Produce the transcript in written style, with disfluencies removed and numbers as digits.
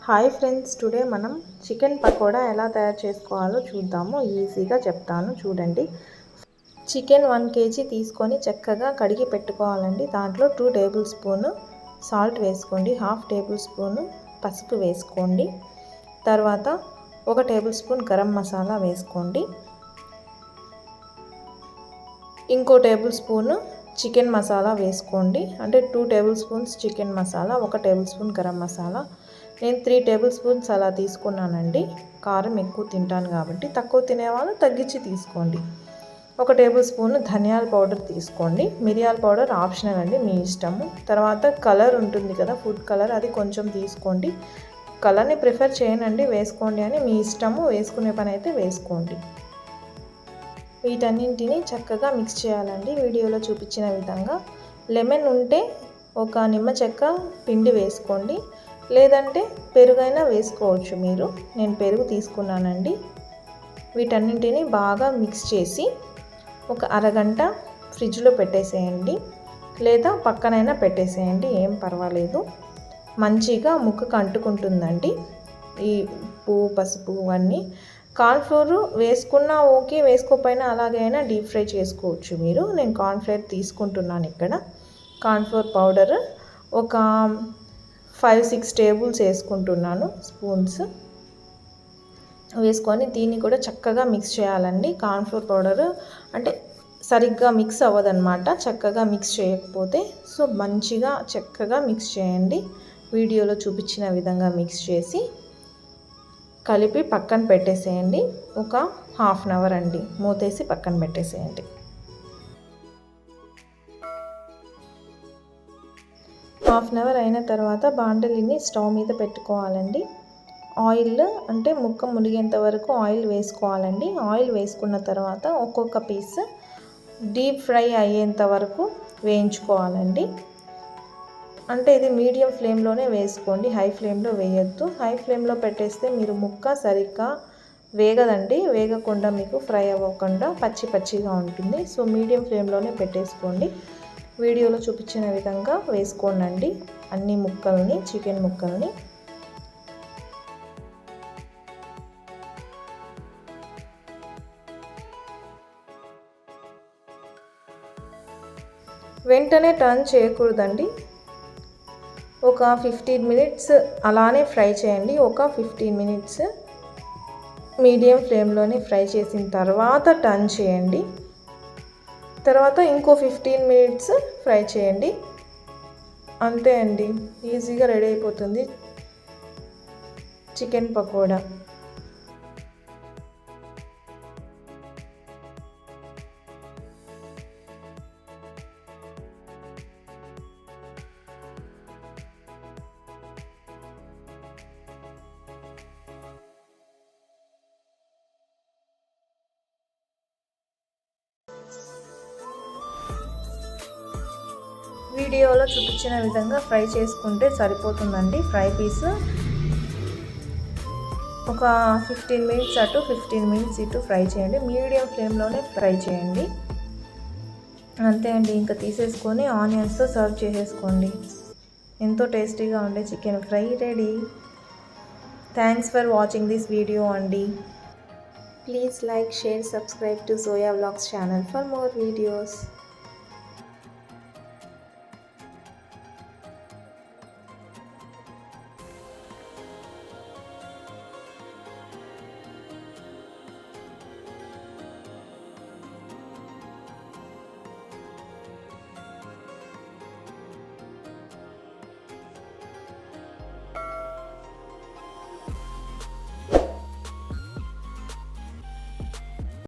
Hi friends, today మనం chicken pakoda ఎలా తయారు చేసుకోవాలో చూద్దాము. ఈజీగా చెప్తాను చూడండి. చికెన్ 1 kg తీసుకొని చక్కగా కడిగి పెట్టుకోవాలండి. దాంట్లో 2 టేబుల్ స్పూన్ సాల్ట్ వేసుకోండి, 1/2 టేబుల్ స్పూన్ పసుపు వేసుకోండి, తర్వాత 1 టేబుల్ స్పూన్ గరం మసాలా వేసుకోండి, ఇంకో టేబుల్ స్పూన్ చికెన్ మసాలా వేసుకోండి. అంటే 2 table spoons chicken masala, 1 table spoon garam masala. నేను 3 టేబుల్ స్పూన్స్ అలా తీసుకున్నానండి. కారం ఎక్కువ తింటాను కాబట్టి, తక్కువ తినేవాళ్ళు తగ్గించి తీసుకోండి. 1 టేబుల్ స్పూన్ ధనియాల పౌడర్ తీసుకోండి. మిరియాల పౌడర్ ఆప్షనల్ అండి, మీ ఇష్టము. తర్వాత కలర్ ఉంటుంది కదా, ఫుడ్ కలర్, అది కొంచెం తీసుకోండి. కలర్ని ప్రిఫర్ చేయనండి, వేసుకోండి అని మీ ఇష్టము. వేసుకునే పని అయితే వేసుకోండి. వీటన్నింటినీ చక్కగా మిక్స్ చేయాలండి వీడియోలో చూపించిన విధంగా. లెమన్ ఉంటే ఒక నిమ్మ చెక్క పిండి వేసుకోండి, లేదంటే పెరుగైనా వేసుకోవచ్చు మీరు. నేను పెరుగు తీసుకున్నానండి. వీటన్నింటినీ బాగా మిక్స్ చేసి ఒక అరగంట ఫ్రిడ్జ్లో పెట్టేసేయండి, లేదా పక్కనైనా పెట్టేసేయండి, ఏం పర్వాలేదు. మంచిగా ముక్కకు అంటుకుంటుందండి ఈ ఉప్పు పసుపు అన్నీ. కార్న్ఫ్లోర్ వేసుకున్నా ఓకే, వేసుకోకపోయినా అలాగైనా డీప్ ఫ్రై చేసుకోవచ్చు మీరు. నేను కార్న్ఫ్లోర్ తీసుకుంటున్నాను ఇక్కడ. కార్న్ఫ్లోర్ పౌడర్ ఒక 5-6 టేబుల్స్ వేసుకుంటున్నాను, స్పూన్స్ వేసుకొని దీన్ని కూడా చక్కగా మిక్స్ చేయాలండి. కార్న్ఫ్లోర్ పౌడర్ అంటే సరిగ్గా మిక్స్ అవ్వదన్నమాట చక్కగా మిక్స్ చేయకపోతే. సో మంచిగా చక్కగా మిక్స్ చేయండి. వీడియోలో చూపించిన విధంగా మిక్స్ చేసి కలిపి పక్కన పెట్టేసేయండి. ఒక 1/2 అవర్ అండి, మూతేసి పక్కన పెట్టేసేయండి. 1/2 అవర్ అయిన తర్వాత బాండలిని స్టవ్ మీద పెట్టుకోవాలండి. ఆయిల్ అంటే ముక్క మునిగేంత వరకు ఆయిల్ వేసుకోవాలండి. ఆయిల్ వేసుకున్న తర్వాత ఒక్కొక్క పీస్ డీప్ ఫ్రై అయ్యేంత వరకు వేయించుకోవాలండి. అంటే ఇది మీడియం ఫ్లేమ్లోనే వేసుకోండి, హై ఫ్లేమ్లో వేయొద్దు. హై ఫ్లేమ్లో పెట్టేస్తే మీరు ముక్క సరిగ్గా వేగదండి, వేగకుండా మీకు ఫ్రై అవ్వకుండా పచ్చి పచ్చిగా ఉంటుంది. సో మీడియం ఫ్లేమ్లోనే పెట్టేసుకోండి. వీడియోలో చూపించిన విధంగా వేసుకోండి అన్ని ముక్కల్ని, చికెన్ ముక్కల్ని. వెంటనే టర్న్ చేయకూడదండి. ఒక 15 మినిట్స్ అలానే ఫ్రై చేయండి. ఒక 15 మినిట్స్ మీడియం ఫ్లేమ్లోనే ఫ్రై చేసిన తర్వాత టర్న్ చేయండి. తర్వాత ఇంకో 15 మినిట్స్ ఫ్రై చేయండి. అంతే అండి, ఈజీగా రెడీ అయిపోతుంది చికెన్ పకోడా. వీడియోలో చూపించిన విధంగా ఫ్రై చేసుకుంటే సరిపోతుందండి. ఫ్రై పీస్ ఒక 15 మినిట్స్ అటు 15 మినిట్స్ ఇటు ఫ్రై చేయండి. మీడియం ఫ్లేమ్లోనే ఫ్రై చేయండి. అంతే అండి, ఇంకా తీసేసుకొని ఆనియన్స్తో సర్వ్ చేసేసుకోండి. ఎంతో టేస్టీగా ఉండే chicken fry ready. Thanks for watching this video అండి. Please like, share, subscribe to Zoya Vlogs channel for more videos.